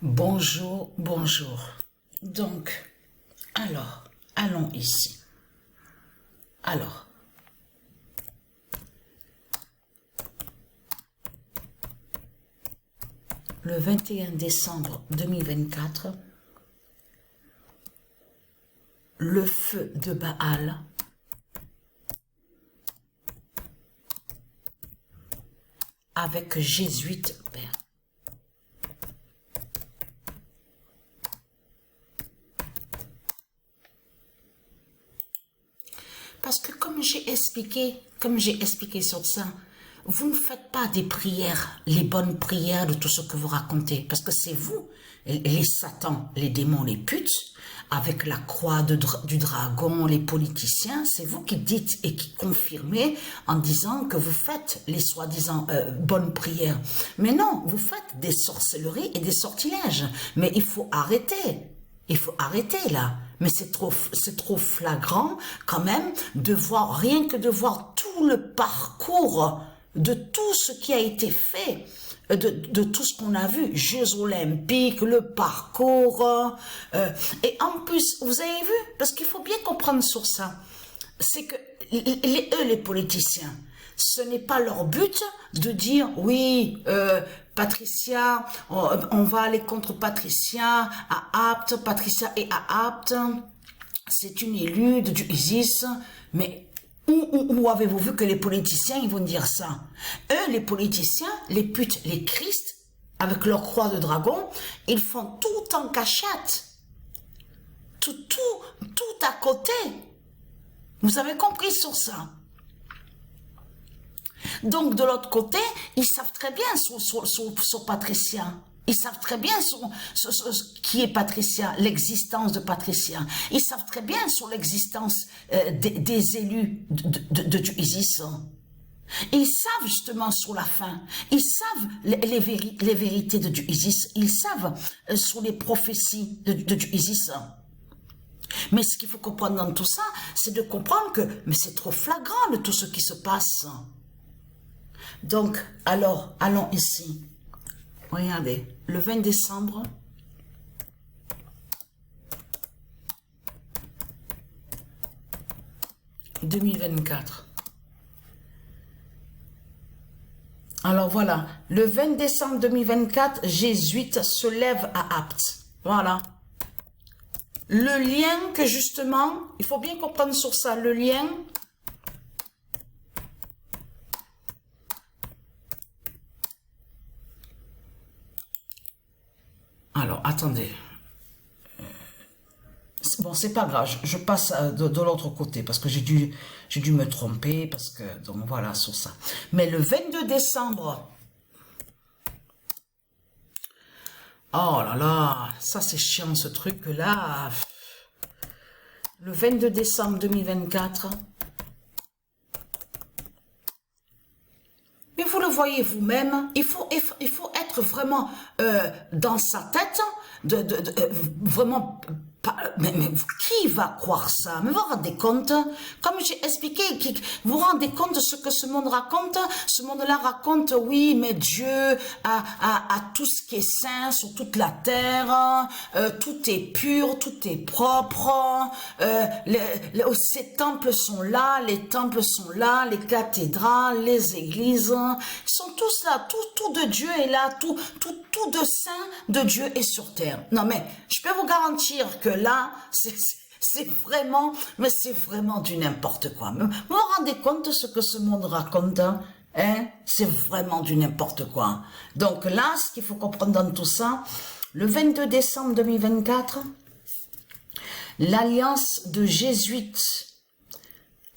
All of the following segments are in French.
Bonjour, bonjour. Donc, alors, allons ici. Alors, le 21 décembre 2024, le feu de Baal avec jésuite père. Parce que comme j'ai expliqué sur ça, vous ne faites pas des prières, les bonnes prières de tout ce que vous racontez. Parce que c'est vous, les satans, les démons, les putes, avec la croix du dragon, les politiciens, c'est vous qui dites et qui confirmez en disant que vous faites les soi-disant bonnes prières. Mais non, vous faites des sorcelleries et des sortilèges. Mais il faut arrêter. Il faut arrêter là. Mais c'est trop flagrant quand même de voir, rien que de voir tout le parcours de tout ce qui a été fait, de tout ce qu'on a vu, Jeux olympiques, le parcours, et en plus, vous avez vu, parce qu'il faut bien comprendre sur ça, c'est que eux, les politiciens, ce n'est pas leur but de dire oui, Patricia, on va aller contre Patricia à Apt, Patricia est à Apt, c'est une élue du ISIS, mais où avez-vous vu que les politiciens ils vont dire ça? Eux, les politiciens, les putes, les Christ, avec leur croix de dragon, ils font tout en cachette, tout à côté. Vous avez compris sur ça? Donc, de l'autre côté, ils savent très bien sur Patricia. Ils savent très bien qui est Patricia, l'existence de Patricia. Ils savent très bien sur l'existence des élus du ISIS. Ils savent justement sur la fin. Ils savent les vérités du ISIS. Ils savent sur les prophéties du ISIS. Mais ce qu'il faut comprendre dans tout ça, c'est de comprendre que mais c'est trop flagrant de tout ce qui se passe. Donc, alors, allons ici. Regardez, le 20 décembre, « 2024. Alors voilà, le 20 décembre 2024, jésuite se lève à Apt. Voilà. Le lien que justement, il faut bien comprendre sur ça, le lien... Alors, attendez. Bon, c'est pas grave, je passe de l'autre côté parce que j'ai dû me tromper parce que, donc voilà, sur ça. Mais le 22 décembre, oh là là, ça c'est chiant ce truc-là. Le 22 décembre 2024, mais vous le voyez vous-même, il faut être vraiment dans sa tête, vraiment... Mais qui va croire ça? Mais vous vous rendez compte, comme j'ai expliqué, vous vous rendez compte de ce que ce monde raconte? Ce monde-là raconte, oui, mais Dieu a tout ce qui est saint sur toute la terre, tout est pur, tout est propre, ces temples sont là, les temples sont là, les cathédrales, les églises, ils sont tous là, tout de Dieu est là, tout de saint de Dieu est sur terre. Non mais, je peux vous garantir que là, c'est vraiment, mais c'est vraiment du n'importe quoi. Vous vous rendez compte de ce que ce monde raconte, hein? C'est vraiment du n'importe quoi. Donc là, ce qu'il faut comprendre dans tout ça, le 22 décembre 2024, l'alliance de jésuites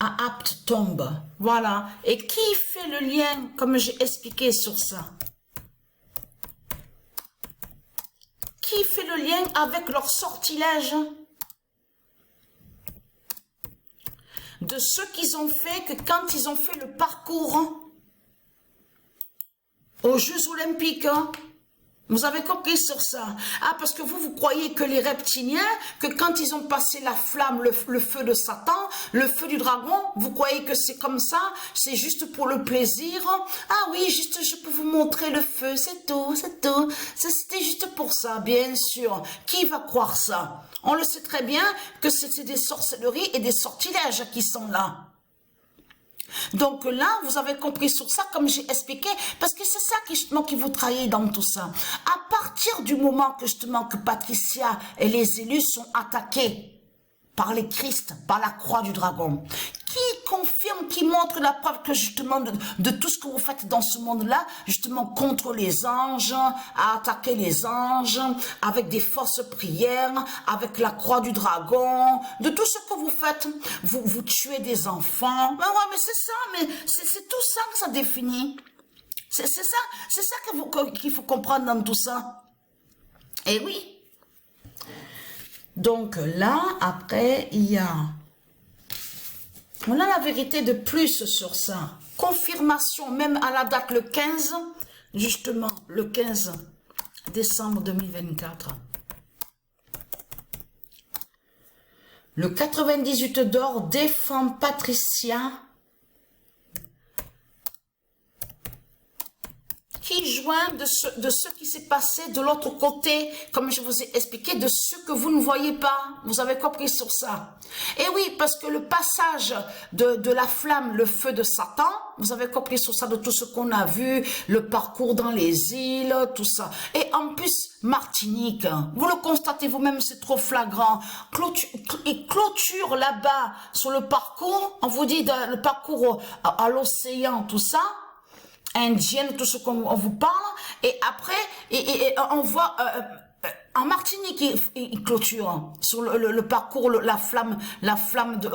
à Apt tombe. Voilà. Et qui fait le lien, comme j'ai expliqué sur ça? Qui fait le lien avec leur sortilège de ce qu'ils ont fait que quand ils ont fait le parcours aux Jeux olympiques, Vous avez compris sur ça? Ah, parce que vous croyez que les reptiliens, que quand ils ont passé la flamme, le feu de Satan, le feu du dragon, vous croyez que c'est comme ça, c'est juste pour le plaisir? Ah oui, juste je peux vous montrer le feu, c'est tout, c'est tout. C'était juste pour ça, bien sûr. Qui va croire ça? On le sait très bien que c'est des sorcelleries et des sortilèges qui sont là. Donc là, vous avez compris sur ça, comme j'ai expliqué, parce que c'est ça qui, justement, qui vous trahit dans tout ça. À partir du moment que, justement, que Patricia et les élus sont attaqués par les Christ, par la croix du dragon, qui confirme, qui montre la preuve que, justement, de tout ce que vous faites dans ce monde-là, justement, contre les anges, à attaquer les anges, avec des fausses prières, avec la croix du dragon, de tout ce que vous faites. Vous tuez des enfants. Mais ouais, mais c'est ça, mais c'est tout ça que ça définit. C'est ça qu'il faut comprendre dans tout ça. Et oui. Donc là, après, il y a... On a la vérité de plus sur ça. Confirmation, même à la date le 15, justement, le 15 décembre 2024. Le 98 d'or défend Patricia, qui joint de ce qui s'est passé de l'autre côté, comme je vous ai expliqué, de ce que vous ne voyez pas. Vous avez compris sur ça. Et oui, parce que le passage de la flamme, le feu de Satan, vous avez compris sur ça, de tout ce qu'on a vu, le parcours dans les îles, tout ça. Et en plus, Martinique, vous le constatez vous-même, c'est trop flagrant. Clôture là-bas, sur le parcours, on vous dit le parcours à l'océan, tout ça, indienne, tout ce qu'on vous parle, et après, et on voit en Martinique, il clôture sur le parcours, la flamme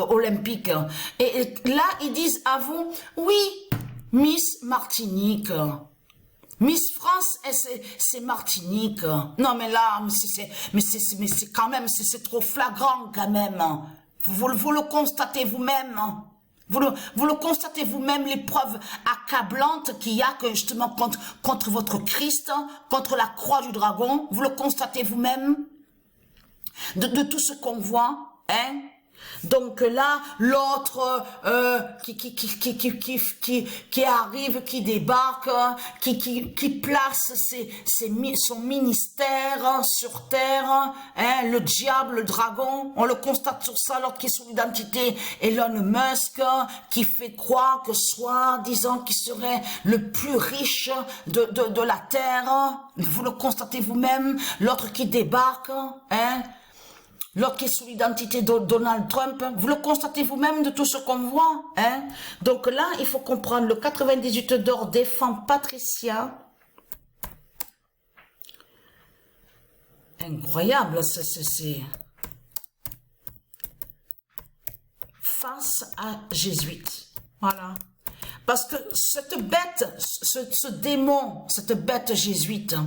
olympique. Et là, ils disent à vous, oui, Miss Martinique, Miss France, c'est Martinique. Non, mais là, mais c'est quand même, c'est trop flagrant quand même. Vous le constatez vous-même. Vous le constatez vous-même, les preuves accablantes qu'il y a que justement contre votre Christ, contre la croix du dragon. Vous le constatez vous-même de tout ce qu'on voit, hein. Donc là, l'autre qui arrive, qui débarque, qui place son ministère sur terre, hein, le diable, le dragon, on le constate sur ça, l'autre qui est son identité, Elon Musk, qui fait croire que soi-disant qu'il serait le plus riche de la terre, vous le constatez vous-même, l'autre qui débarque, hein. L'autre qui est sous l'identité de Donald Trump, vous le constatez vous-même de tout ce qu'on voit, hein. Donc là, il faut comprendre, le 98 d'or défend Patricia. Incroyable, c'est... Face à Jésuite, voilà. Parce que cette bête, ce démon, cette bête jésuite,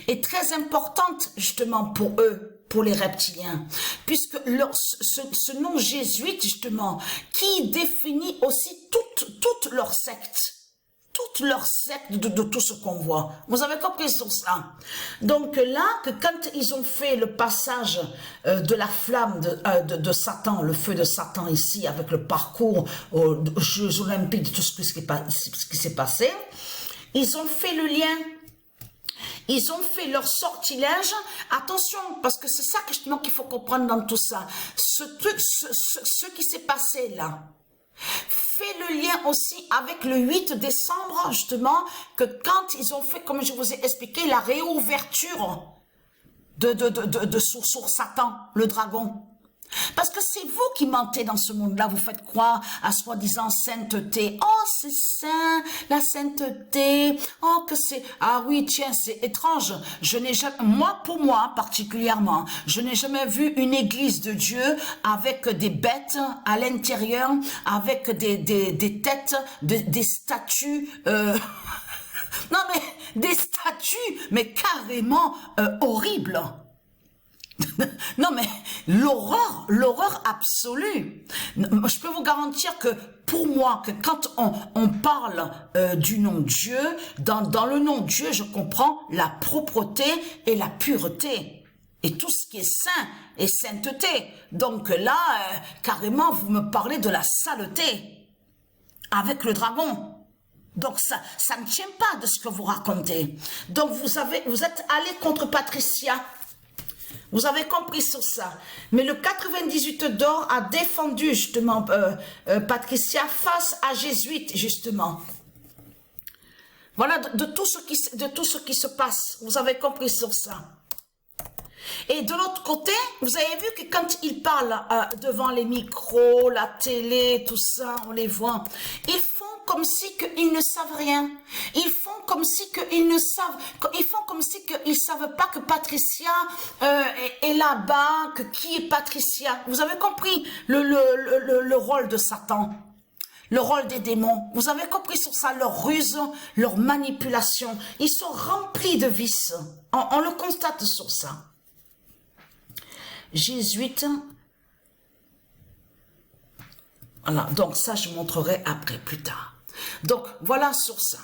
est très importante justement pour eux, pour les reptiliens, puisque ce nom jésuite justement, qui définit aussi toute leur secte de tout ce qu'on voit. Vous avez compris sur ça. Donc là, que quand ils ont fait le passage de la flamme de Satan, le feu de Satan ici, avec le parcours aux Jeux Olympiques, de tout ce qui s'est passé, ils ont fait le lien. Ils ont fait leur sortilège. Attention, parce que c'est ça justement qu'il faut comprendre dans tout ça. Ce qui s'est passé là, fait le lien aussi avec le 8 décembre, justement, que quand ils ont fait, comme je vous ai expliqué, la réouverture sur Satan, le dragon. Parce que c'est vous qui mentez dans ce monde-là, vous faites croire à soi-disant sainteté. Oh, c'est saint, la sainteté. Oh, que c'est... Ah oui, tiens, c'est étrange. Je n'ai jamais... pour moi particulièrement, je n'ai jamais vu une église de Dieu avec des bêtes à l'intérieur, avec des têtes, des statues... Non, mais des statues, mais carrément horribles. Non, mais l'horreur absolue. Je peux vous garantir que pour moi, que quand on parle du nom Dieu, dans le nom Dieu, je comprends la propreté et la pureté. Et tout ce qui est saint et sainteté. Donc là, carrément, vous me parlez de la saleté avec le dragon. Donc ça ne tient pas de ce que vous racontez. Donc vous êtes allé contre Patricia. Vous avez compris sur ça. Mais le 98 d'or a défendu justement Patricia face à Jésuite justement. Voilà de tout ce qui se passe. Vous avez compris sur ça. Et de l'autre côté, vous avez vu que quand ils parlent devant les micros, la télé, tout ça, on les voit, ils font comme si qu'ils ne savent rien. Ils font comme si qu'ils ne savent, ils font comme si qu'ils savent pas que Patricia est là-bas, que qui est Patricia. Vous avez compris le rôle de Satan, le rôle des démons. Vous avez compris sur ça, leur ruse, leur manipulation. Ils sont remplis de vices. On le constate sur ça. Jésuite. Voilà, donc ça je montrerai après, plus tard. Donc voilà sur ça.